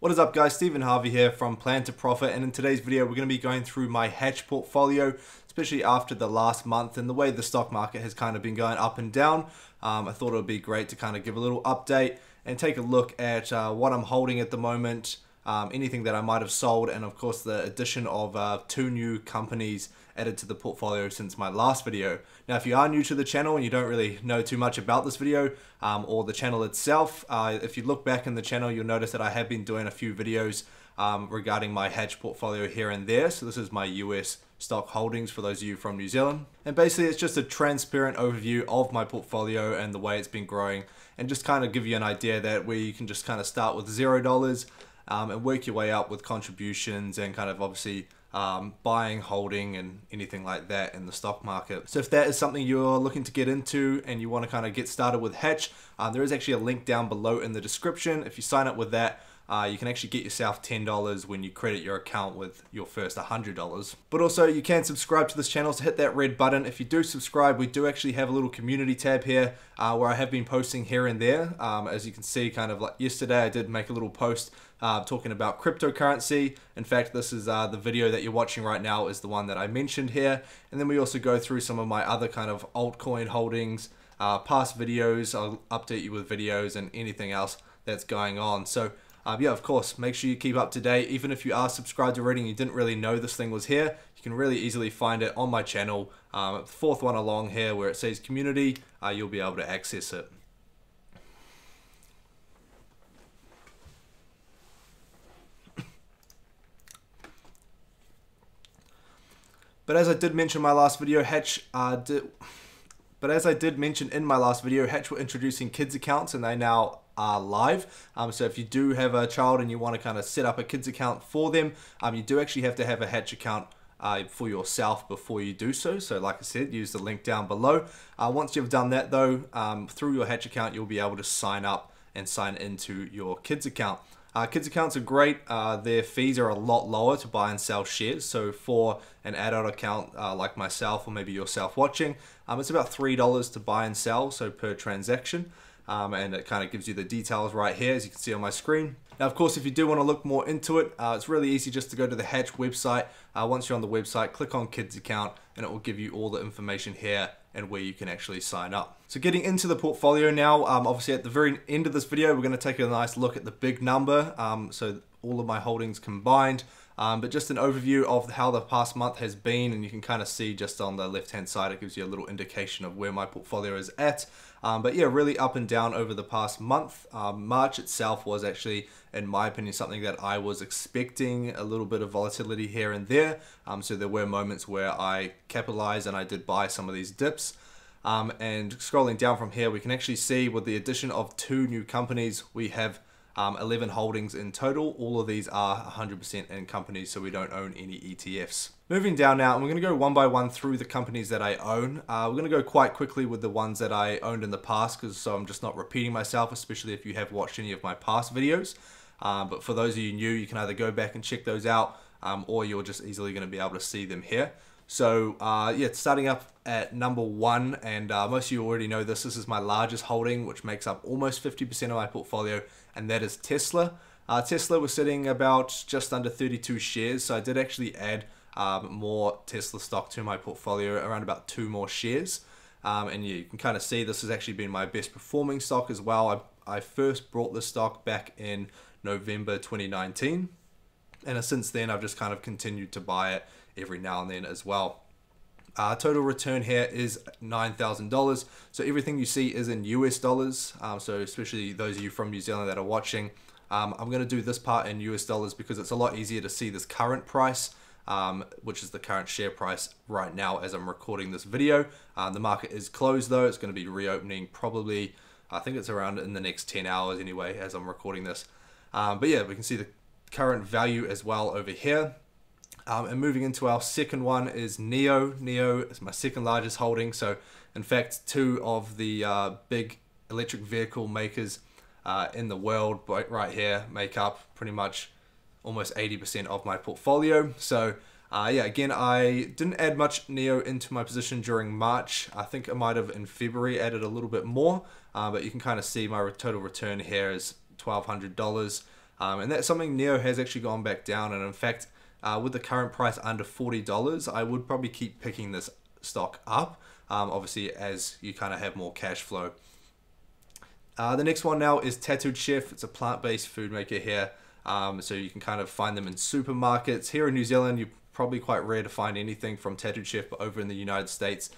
What is up guys, Stephen Harvey here from Plan to Profit, and in today's video we're going to be going through my hedge portfolio, especially after the last month and the way the stock market has kind of been going up and down. I thought it would be great to kind of give a little update and take a look at what I'm holding at the moment, anything that I might have sold, and of course the addition of 2 new companies added to the portfolio since my last video. Now if you are new to the channel and you don't really know too much about this video or the channel itself, if you look back in the channel you'll notice that I have been doing a few videos regarding my hedge portfolio here and there. So this is my US stock holdings for those of you from New Zealand, and basically it's just a transparent overview of my portfolio and the way it's been growing, and just kind of give you an idea that where you can just kind of start with $0 and work your way up with contributions and kind of obviously buying, holding, and anything like that in the stock market. So if that is something you're looking to get into and you want to kind of get started with hedge, there is actually a link down below in the description. If you sign up with that, you can actually get yourself $10 when you credit your account with your first $100. But also you can subscribe to this channel, so hit that red button. If you do subscribe, we do actually have a little community tab here where I have been posting here and there. As you can see, kind of like yesterday I did make a little post talking about cryptocurrency. In fact, this is the video that you're watching right now is the one that I mentioned here. And then we also go through some of my other kind of altcoin holdings, past videos. I'll update you with videos and anything else that's going on. So yeah, of course, make sure you keep up to date. Even if you are subscribed already and you didn't really know this thing was here, you can really easily find it on my channel. The fourth one along here where it says community, you'll be able to access it. But as I did mention in my last video, Hatch were introducing kids accounts, and they now are live. So if you do have a child and you want to kind of set up a kids account for them, you do actually have to have a Hatch account for yourself before you do so. So like I said, use the link down below. Once you've done that though, through your Hatch account, you'll be able to sign up and sign into your kids account. Kids accounts are great. Their fees are a lot lower to buy and sell shares. So for an adult account like myself or maybe yourself watching, it's about $3 to buy and sell, so per transaction. And it kind of gives you the details right here, as you can see on my screen. Now, of course, if you do want to look more into it, it's really easy just to go to the Hatch website. Once you're on the website, click on Kids Account, and it will give you all the information here and where you can actually sign up. So getting into the portfolio now, obviously at the very end of this video, we're going to take a nice look at the big number. So all of my holdings combined. But just an overview of how the past month has been, and you can kind of see just on the left hand side it gives you a little indication of where my portfolio is at. But yeah, really up and down over the past month. March itself was actually, in my opinion, something that I was expecting, a little bit of volatility here and there. So there were moments where I capitalized and I did buy some of these dips. And scrolling down from here, we can actually see with the addition of 2 new companies, we have 11 holdings in total. All of these are 100% in companies, so we don't own any ETFs. Moving down now, and we're going to go one by one through the companies that I own. We're going to go quite quickly with the ones that I owned in the past, so I'm just not repeating myself, especially if you have watched any of my past videos. But for those of you new, you can either go back and check those out, or you're just easily going to be able to see them here. So yeah, starting up at number 1, and most of you already know this. This is my largest holding, which makes up almost 50% of my portfolio, and that is Tesla. Tesla was sitting about just under 32 shares, so I did actually add more Tesla stock to my portfolio, around about 2 more shares. And yeah, you can kind of see this has actually been my best performing stock as well. I first brought this stock back in November 2019, and since then I've just kind of continued to buy it every now and then as well. Total return here is $9,000. So everything you see is in US dollars. So especially those of you from New Zealand that are watching, I'm going to do this part in US dollars because it's a lot easier to see this current price, which is the current share price right now as I'm recording this video. The market is closed though. It's going to be reopening probably, I think it's around in the next 10 hours anyway as I'm recording this. But yeah, we can see the current value as well over here. And moving into our second one is NIO. NIO is my second largest holding. So in fact, 2 of the big electric vehicle makers in the world right here make up pretty much almost 80% of my portfolio. So yeah, again, I didn't add much NIO into my position during March. I think I might have in February added a little bit more, but you can kind of see my total return here is $1,200. And that's something Neo has actually gone back down. And in fact, with the current price under $40, I would probably keep picking this stock up, obviously as you kind of have more cash flow. The next one now is Tattooed Chef. It's a plant-based food maker here. So you can kind of find them in supermarkets. Here in New Zealand, you're probably quite rare to find anything from Tattooed Chef, but over in the United States,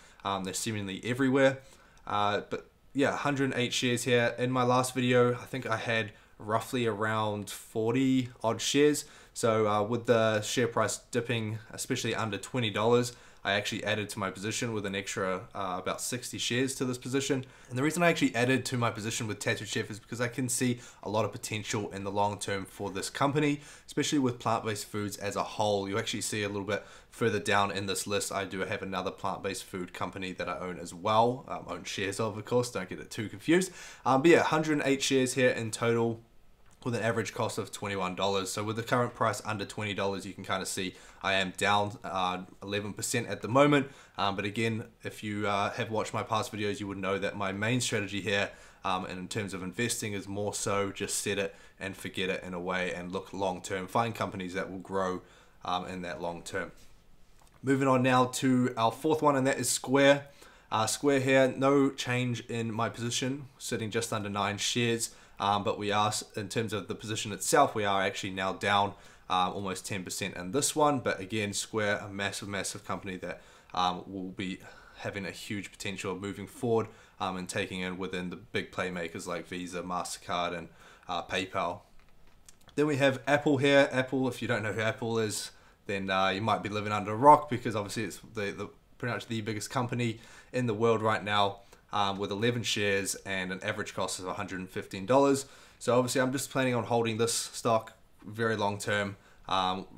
they're seemingly everywhere. But yeah, 108 shares here. In my last video, I think I had roughly around 40 odd shares. So with the share price dipping, especially under $20, I actually added to my position with an extra about 60 shares to this position. And the reason I actually added to my position with Tattooed Chef is because I can see a lot of potential in the long term for this company, especially with plant-based foods as a whole. You actually see a little bit further down in this list, I do have another plant-based food company that I own as well, own shares of course, don't get it too confused. But yeah, 108 shares here in total, with an average cost of $21. So with the current price under $20, you can kind of see I am down 11% at the moment. But again, if you have watched my past videos, you would know that my main strategy here, and in terms of investing, is more so just set it and forget it in a way and look long term. Find companies that will grow in that long term. Moving on now to our fourth one, and that is Square. Square here, no change in my position, sitting just under 9 shares. But we are, in terms of the position itself, we are actually now down almost 10% in this one. But again, Square, a massive company that will be having a huge potential of moving forward and taking in within the big playmakers like Visa, MasterCard, and PayPal. Then we have Apple here. Apple, if you don't know who Apple is, then you might be living under a rock, because obviously it's pretty much the biggest company in the world right now. With 11 shares and an average cost of $115. So obviously I'm just planning on holding this stock very long term.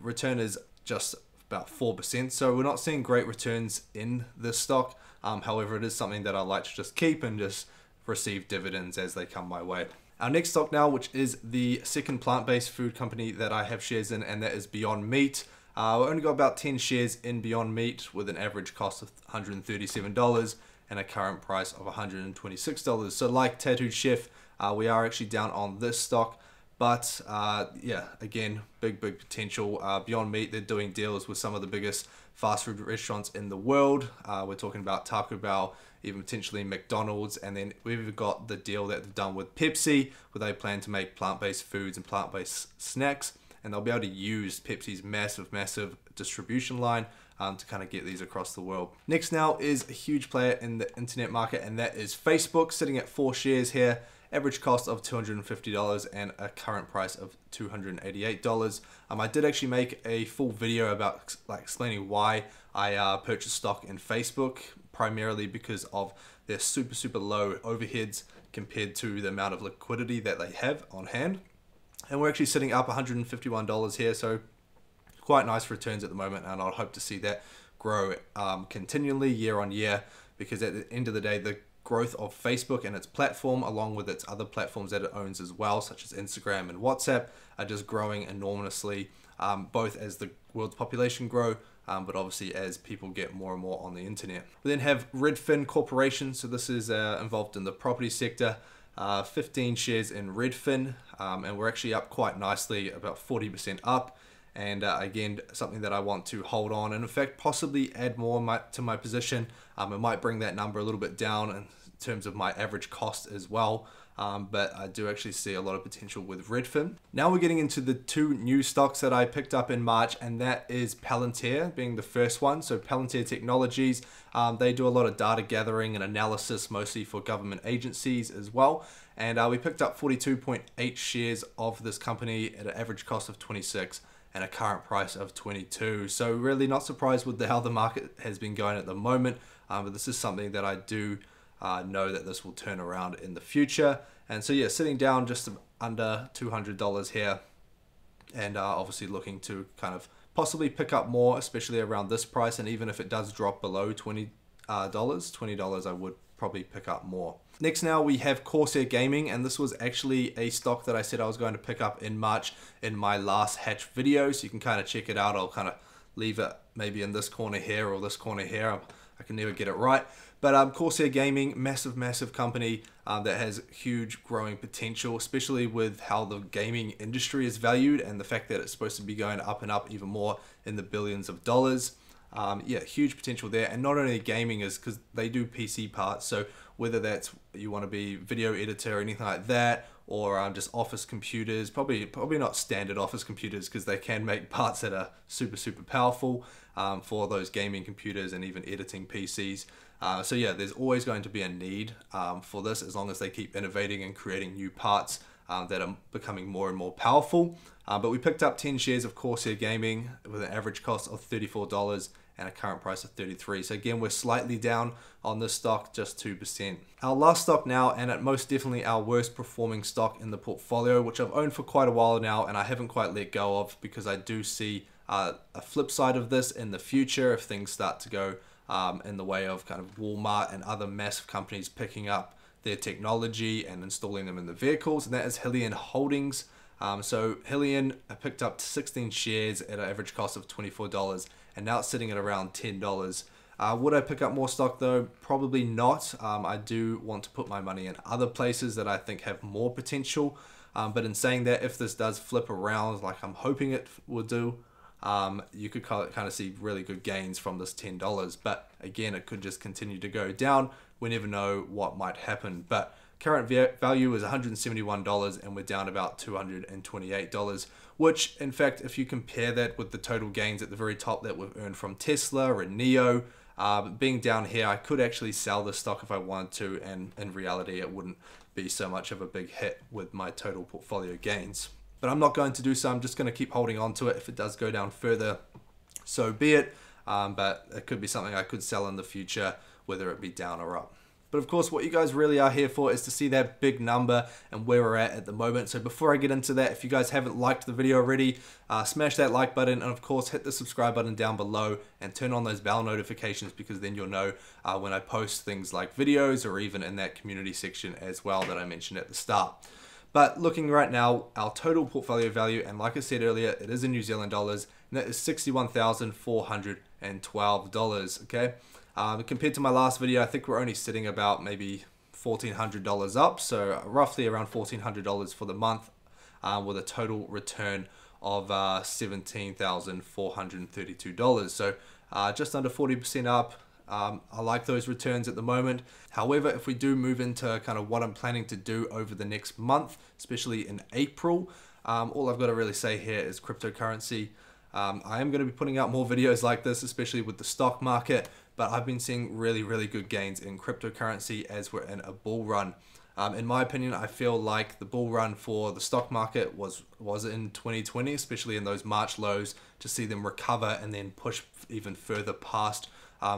Return is just about 4%, so we're not seeing great returns in this stock. However, it is something that I like to just keep and just receive dividends as they come my way. Our next stock now, which is the second plant-based food company that I have shares in, and that is Beyond Meat. We only got about 10 shares in Beyond Meat with an average cost of $137. And a current price of $126. So like Tattooed Chef, we are actually down on this stock, but yeah, again, big potential. Beyond Meat, they're doing deals with some of the biggest fast food restaurants in the world. We're talking about Taco Bell, even potentially McDonald's, and then we've even got the deal that they've done with Pepsi, where they plan to make plant-based foods and plant-based snacks, and they'll be able to use Pepsi's massive distribution line to kind of get these across the world. Next now is a huge player in the internet market, and that is Facebook, sitting at 4 shares here, average cost of $250 and a current price of $288. I did actually make a full video about explaining why I purchased stock in Facebook, primarily because of their super low overheads compared to the amount of liquidity that they have on hand. And we're actually sitting up $151 here, so quite nice returns at the moment, and I'll hope to see that grow continually year on year, because at the end of the day, the growth of Facebook and its platform, along with its other platforms that it owns as well, such as Instagram and WhatsApp, are just growing enormously, both as the world's population grow, but obviously as people get more and more on the internet. We then have Redfin Corporation, so this is involved in the property sector. 15 shares in Redfin, and we're actually up quite nicely, about 40% up. And again, something that I want to hold on, and in fact possibly add more to my position. It might bring that number a little bit down in terms of my average cost as well, but I do actually see a lot of potential with Redfin. Now we're getting into the 2 new stocks that I picked up in March, and that is Palantir being the first one. So Palantir Technologies, they do a lot of data gathering and analysis, mostly for government agencies as well. And we picked up 42.8 shares of this company at an average cost of 26 and a current price of 22. So really not surprised with how the market has been going at the moment, but this is something that I do know that this will turn around in the future. And so yeah, sitting down just under $200 here, and obviously looking to kind of possibly pick up more, especially around this price. And even if it does drop below $20 I would probably pick up more. Next now we have Corsair Gaming, and this was actually a stock that I said I was going to pick up in March in my last hatch video, so you can kind of check it out. I'll kind of leave it maybe in this corner here or this corner here. I can never get it right. But Corsair Gaming, massive company that has huge growing potential, especially with how the gaming industry is valued and the fact that it's supposed to be going up and up even more in the billions of dollars. Yeah, huge potential there. And not only gaming is because they do PC parts. So whether that's you want to be video editor or anything like that, or just office computers, probably not standard office computers because they can make parts that are super powerful for those gaming computers and even editing PCs. So yeah, there's always going to be a need for this as long as they keep innovating and creating new parts that are becoming more and more powerful. But we picked up 10 shares of Corsair Gaming with an average cost of $34 and a current price of $33. So again, we're slightly down on this stock, just 2%. Our last stock now, and at most definitely our worst performing stock in the portfolio, which I've owned for quite a while now and I haven't quite let go of because I do see a flip side of this in the future if things start to go in the way of kind of Walmart and other massive companies picking up their technology and installing them in the vehicles, and that is Hillian Holdings. So Hillian picked up 16 shares at an average cost of $24, and now it's sitting at around $10. Would I pick up more stock though? Probably not. I do want to put my money in other places that I think have more potential. But in saying that, if this does flip around like I'm hoping it will do, you could kind of see really good gains from this $10. But again, it could just continue to go down. We never know what might happen. But current value is $171 and we're down about $228, which in fact, if you compare that with the total gains at the very top that we've earned from Tesla and NIO, being down here, I could actually sell this stock if I wanted to, and in reality, it wouldn't be so much of a big hit with my total portfolio gains. But I'm not going to do so. I'm just going to keep holding on to it. If it does go down further, so be it. But it could be something I could sell in the future, whether it be down or up. But of course, what you guys really are here for is to see that big number and where we're at the moment. So before I get into that, if you guys haven't liked the video already, smash that like button, and of course hit the subscribe button down below and turn on those bell notifications, because then you'll know when I post things like videos or even in that community section as well that I mentioned at the start. But looking right now, our total portfolio value, and like I said earlier, it is in New Zealand dollars, and that is $61,412, okay? Compared to my last video, I think we're only sitting about maybe $1,400 up, so roughly around $1,400 for the month, with a total return of $17,432. So just under 40% up. I like those returns at the moment. However, if we do move into kind of what I'm planning to do over the next month, especially in April, all I've got to really say here is cryptocurrency. I am going to be putting out more videos like this, especially with the stock market, but I've been seeing really good gains in cryptocurrency as we're in a bull run. In my opinion, I feel like the bull run for the stock market was in 2020, especially in those March lows, to see them recover and then push even further past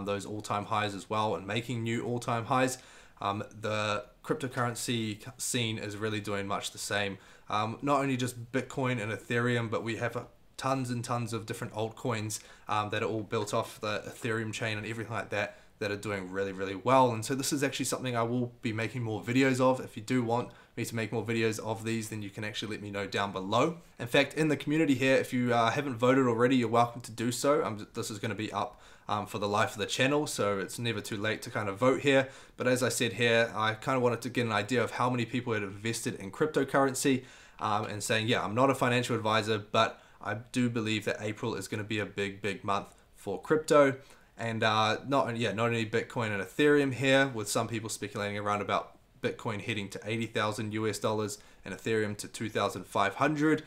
those all-time highs as well and making new all-time highs. The cryptocurrency scene is really doing much the same. Not only just Bitcoin and Ethereum, but we have tons and tons of different altcoins that are all built off the Ethereum chain and everything like that are doing really well. And so this is actually something I will be making more videos of. If you do want me to make more videos of these, then you can actually let me know down below. In fact, in the community here, if you haven't voted already, you're welcome to do so. This is going to be up for the life of the channel, so it's never too late to kind of vote here. But as I said here, I kind of wanted to get an idea of how many people had invested in cryptocurrency, and saying, yeah, I'm not a financial advisor, but I do believe that April is going to be a big month for crypto. And not only Bitcoin and Ethereum here, with some people speculating around about Bitcoin heading to 80,000 US dollars and Ethereum to 2,500.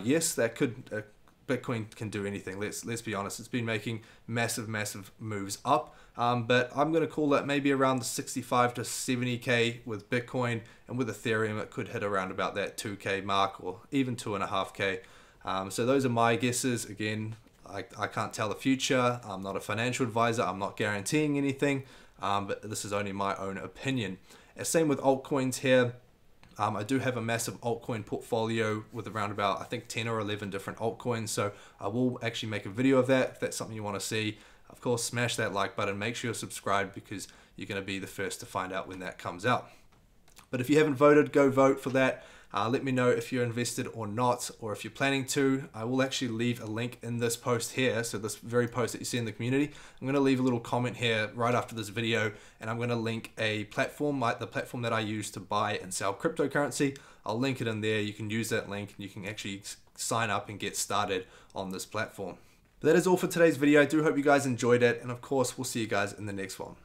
Yes, that could Bitcoin can do anything. Let's be honest. It's been making massive moves up. But I'm going to call that maybe around the 65 to 70k with Bitcoin, and with Ethereum it could hit around about that 2k mark or even 2.5k. So those are my guesses. Again, I can't tell the future. I'm not a financial advisor. I'm not guaranteeing anything, but this is only my own opinion. Same with altcoins here. I do have a massive altcoin portfolio with around about, I think, 10 or 11 different altcoins. So I will actually make a video of that if that's something you want to see. Of course, smash that like button. Make sure you're subscribed, because you're going to be the first to find out when that comes out. But if you haven't voted, go vote for that. Let me know if you're invested or not, or if you're planning to. I will actually leave a link in this post here, so this very post that you see in the community. I'm going to leave a little comment here right after this video, and I'm going to link a platform, like the platform that I use to buy and sell cryptocurrency. I'll link it in there. You can use that link and you can actually sign up and get started on this platform. But that is all for today's video. I do hope you guys enjoyed it, and of course we'll see you guys in the next one.